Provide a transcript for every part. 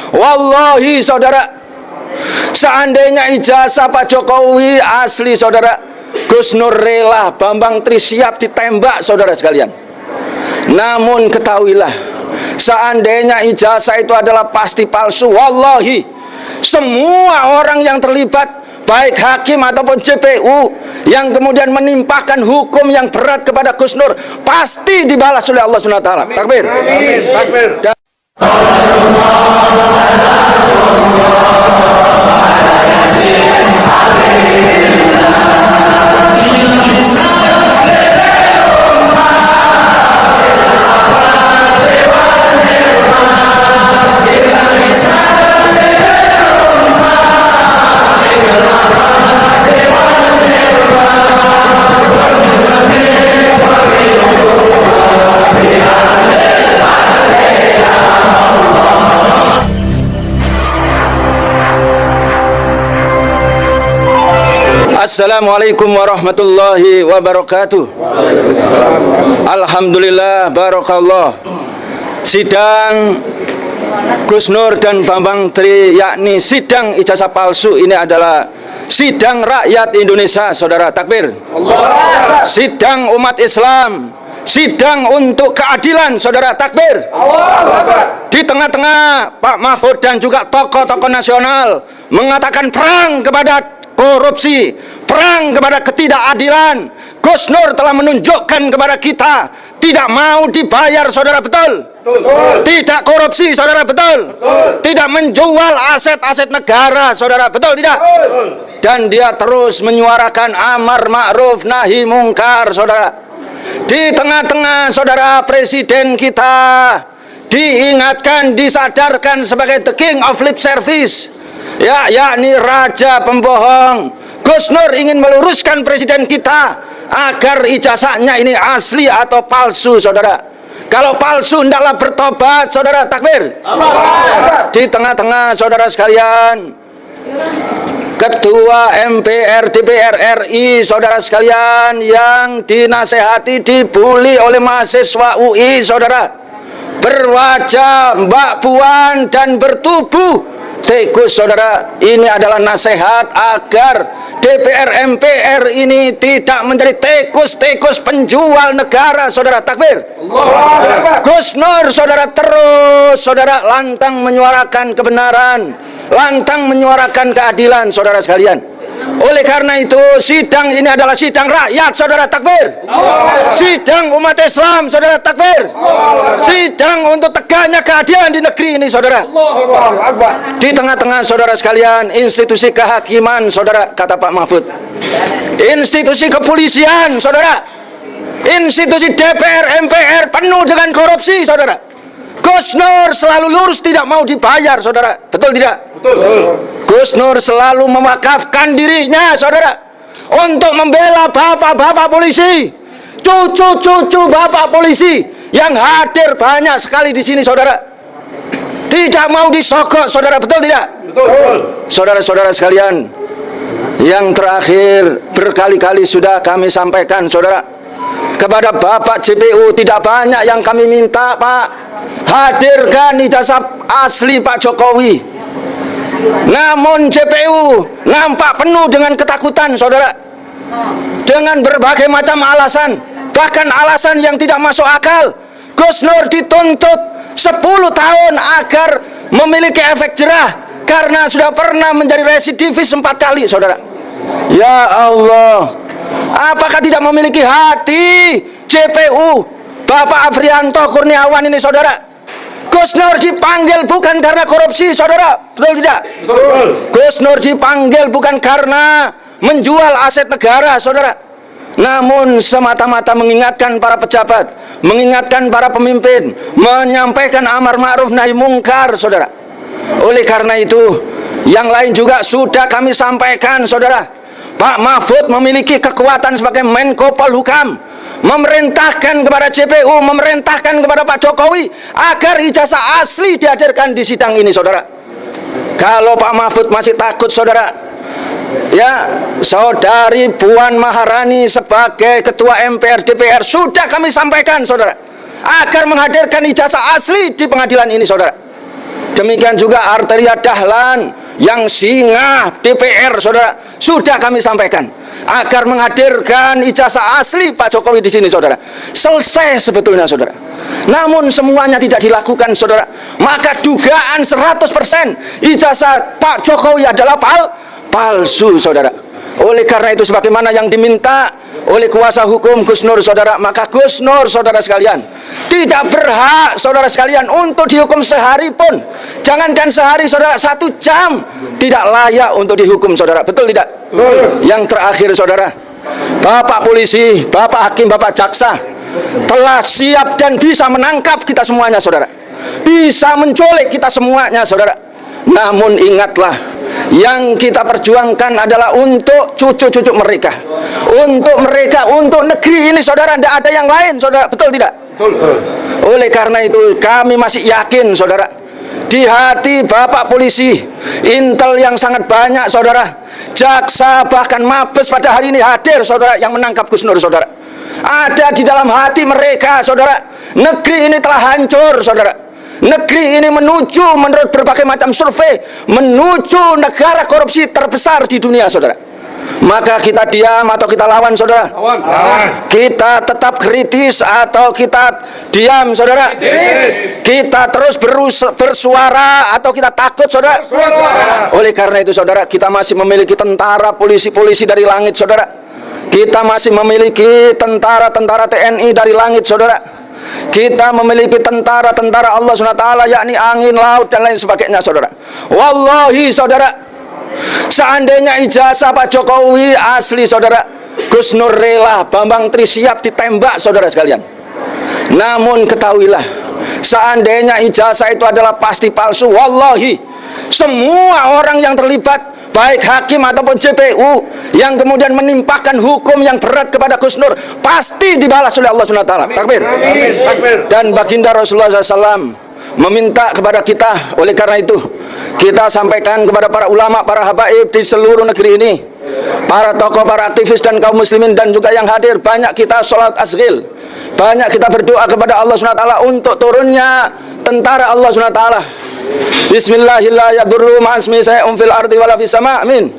Wallahi saudara, seandainya ijazah Pak Jokowi asli saudara, Gus Nur rela, Bambang Tri siap ditembak saudara sekalian. Namun ketahuilah, seandainya ijazah itu adalah pasti palsu, wallahi semua orang yang terlibat, baik hakim ataupun JPU, yang kemudian menimpakan hukum yang berat kepada Gus Nur, pasti dibalas oleh Allah SWT. Takbir. Amin. Takbir. Assalamualaikum warahmatullahi wabarakatuh. Alhamdulillah, barakallah. Sidang Gus Nur dan Bambang Tri, yakni sidang ijazah palsu, ini adalah sidang rakyat Indonesia, saudara. Takbir. Sidang umat Islam, sidang untuk keadilan, saudara. Takbir. Di tengah-tengah Pak Mahfud dan juga tokoh-tokoh nasional mengatakan perang kepada korupsi, perang kepada ketidakadilan, Gus Nur telah menunjukkan kepada kita tidak mau dibayar, saudara. Betul? Betul. Tidak korupsi, saudara. Betul? Betul. Tidak menjual aset-aset negara, saudara. Betul tidak? Betul. Dan dia terus menyuarakan amar ma'ruf nahi mungkar, saudara. Di tengah-tengah saudara presiden kita diingatkan, disadarkan sebagai the king of lip service, ya, yakni raja pembohong. Gus Nur ingin meluruskan presiden kita agar ijazahnya ini asli atau palsu, saudara. Kalau palsu hendaklah bertobat, saudara. Takbir. Di tengah-tengah saudara sekalian, Ketua MPR DPR RI, saudara sekalian, yang dinasehati, dibully oleh mahasiswa UI, saudara, berwajah Mbak Puan dan bertubuh tikus, saudara. Ini adalah nasihat agar DPR MPR ini tidak menjadi tikus-tikus penjual negara, saudara. Takbir. Gus Nur, saudara, terus saudara lantang menyuarakan kebenaran, lantang menyuarakan keadilan, saudara sekalian. Oleh karena itu, sidang ini adalah sidang rakyat, saudara. Takbir. Sidang umat Islam, saudara. Takbir. Sidang untuk tegaknya keadilan di negeri ini, saudara. Di tengah-tengah saudara sekalian, institusi kehakiman, saudara, kata Pak Mahfud, institusi kepolisian, saudara, institusi DPR MPR penuh dengan korupsi, saudara. Gus Nur selalu lurus, tidak mau dibayar, saudara. Betul tidak? Betul. Gus Nur selalu mewakafkan dirinya, saudara, untuk membela bapak-bapak polisi, cucu-cucu bapak polisi yang hadir banyak sekali di sini, saudara. Tidak mau disogok, saudara. Betul tidak? Betul. Saudara-saudara sekalian, yang terakhir berkali-kali sudah kami sampaikan, saudara, kepada Bapak JPU, tidak banyak yang kami minta, Pak. Hadirkan ijazah asli Pak Jokowi. Namun JPU nampak penuh dengan ketakutan, saudara, dengan berbagai macam alasan, bahkan alasan yang tidak masuk akal. Gus Nur dituntut 10 tahun agar memiliki efek jerah karena sudah pernah menjadi residivis 4 kali, saudara. Ya Allah, apakah tidak memiliki hati JPU Bapak Afrianto Kurniawan ini, saudara? Gus Nur dipanggil bukan karena korupsi, saudara. Betul tidak? Betul. Gus Nur dipanggil bukan karena menjual aset negara, saudara, namun semata-mata mengingatkan para pejabat, mengingatkan para pemimpin, menyampaikan amar ma'ruf nahi mungkar, saudara. Oleh karena itu, yang lain juga sudah kami sampaikan, saudara. Pak Mahfud memiliki kekuatan sebagai Menko Polhukam, memerintahkan kepada JPU, memerintahkan kepada Pak Jokowi agar ijazah asli dihadirkan di sidang ini, saudara. Kalau Pak Mahfud masih takut, saudara, ya, saudari Puan Maharani sebagai Ketua MPR DPR sudah kami sampaikan, saudara, agar menghadirkan ijazah asli di pengadilan ini, saudara. Demikian juga Arteria Dahlan yang singa DPR, saudara, sudah kami sampaikan agar menghadirkan ijazah asli Pak Jokowi di sini, saudara. Selesai sebetulnya, saudara. Namun semuanya tidak dilakukan, saudara. Maka dugaan 100% ijazah Pak Jokowi adalah palsu, saudara. Oleh karena itu, sebagaimana yang diminta oleh kuasa hukum Gus Nur, saudara, maka Gus Nur, saudara sekalian, tidak berhak, saudara sekalian, untuk dihukum sehari pun. Jangankan sehari, saudara, 1 jam tidak layak untuk dihukum, saudara. Betul tidak? Betul. Yang terakhir, saudara, Bapak polisi, Bapak hakim, Bapak jaksa telah siap dan bisa menangkap kita semuanya, saudara. Bisa menculik kita semuanya, saudara. Namun ingatlah, yang kita perjuangkan adalah untuk cucu-cucu mereka, untuk negeri ini, saudara. Tidak ada yang lain, saudara. Betul tidak? Betul. Oleh karena itu kami masih yakin, saudara, di hati Bapak polisi, intel yang sangat banyak, saudara, jaksa bahkan Mabes pada hari ini hadir, saudara, yang menangkap Gus Nur, saudara. Ada di dalam hati mereka, saudara. Negeri ini telah hancur, saudara. Negeri ini menuju, menurut berbagai macam survei, menuju negara korupsi terbesar di dunia, saudara. Maka kita diam atau kita lawan, saudara? Lawan. Kita tetap kritis atau kita diam, saudara? Kritis. Kita terus bersuara atau kita takut, saudara? Bersuara. Oleh karena itu, saudara, kita masih memiliki tentara, polisi-polisi dari langit, saudara. Kita masih memiliki tentara-tentara TNI dari langit, saudara. Kita memiliki tentara-tentara Allah SWT, yakni angin, laut, dan lain sebagainya, saudara. Wallahi, saudara, seandainya ijazah Pak Jokowi asli, saudara, Gus Nur rela, Bambang Tri siap ditembak, saudara sekalian. Namun ketahuilah, seandainya ijazah itu adalah pasti palsu, wallahi, semua orang yang terlibat, baik hakim ataupun JPU, yang kemudian menimpakan hukum yang berat kepada Gus Nur, pasti dibalas oleh Allah SWT. Takbir. Dan baginda Rasulullah SAW meminta kepada kita. Oleh karena itu, kita sampaikan kepada para ulama, para habaib di seluruh negeri ini, para tokoh, para aktivis dan kaum muslimin dan juga yang hadir, banyak kita sholat asghil, banyak kita berdoa kepada Allah SWT untuk turunnya tentara Allah SWT. Bismillahirrahmanirrahim. Ma'asmi say'um fil ardi wala fis sama'. Amin.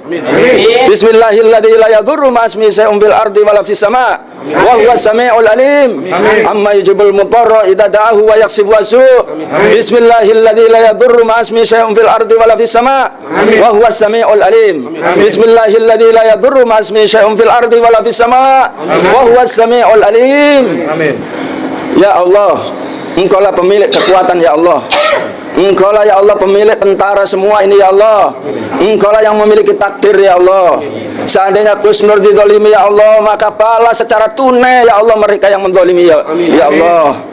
Bismillahirrahmanirrahim. Ma'asmi say'um fil ardi wala fis sama'. Wa huwas sami'ul alim. Amma yujibul mudarra idza da'ahu wa yaksifu as-su'. Bismillahirrahmanirrahim. Ma'asmi say'um fil ardi wala fis sama'. Wa huwas sami'ul alim. Bismillahirrahmanirrahim. Ma'asmi say'um fil ardi wala fis sama'. Wa huwas sami'ul alim. Amin. Ya Allah, Engkaulah pemilik kekuatan, ya Allah. Engkaulah, ya Allah, pemilik tentara semua ini, ya Allah. Engkaulah yang memiliki takdir, ya Allah. Seandainya Gus Nur dizalimi, ya Allah, maka balas secara tunai, ya Allah, mereka yang menzalimi, ya Allah.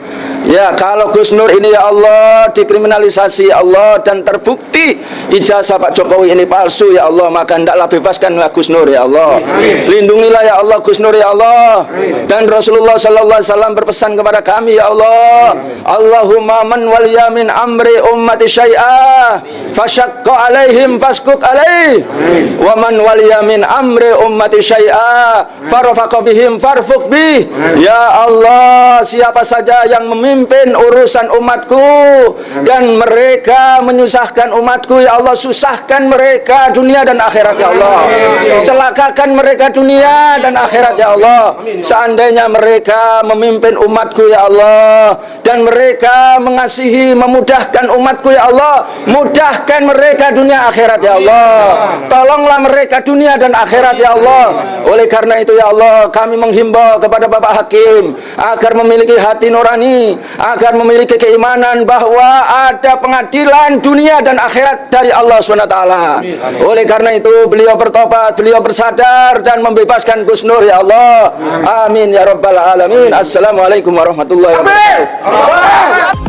Ya, kalau Gus Nur ini, ya Allah, dikriminalisasi, ya Allah, dan terbukti ijazah Pak Jokowi ini palsu, ya Allah, maka hendaklah bebaskanlah Gus Nur, ya Allah. Lindungilah, ya Allah, Gus Nur, ya Allah. Dan Rasulullah SAW berpesan kepada kami, ya Allah, Allahumma man waliya min amri ummati syai'a fasyaqqa alaihim faskuk alaih, wa man waliya min amri ummati syai'a farfaqa bihim farfuq bih. Ya Allah, siapa saja yang memimpin urusan umatku dan mereka menyusahkan umatku, ya Allah, susahkan mereka dunia dan akhirat, ya Allah. Celakakan mereka dunia dan akhirat, ya Allah. Seandainya mereka memimpin umatku, ya Allah, dan mereka mengasihi, memudahkan umatku, ya Allah, mudahkan mereka dunia akhirat, ya Allah. Tolonglah mereka dunia dan akhirat, ya Allah. Oleh karena itu, ya Allah, kami menghimbau kepada Bapak Hakim agar memiliki hati nurani, agar memiliki keimanan bahwa ada pengadilan dunia dan akhirat dari Allah SWT. Oleh karena itu beliau bertobat, beliau bersadar dan membebaskan Gus Nur, ya Allah. Amin ya rabbal alamin. Assalamualaikum warahmatullahi wabarakatuh.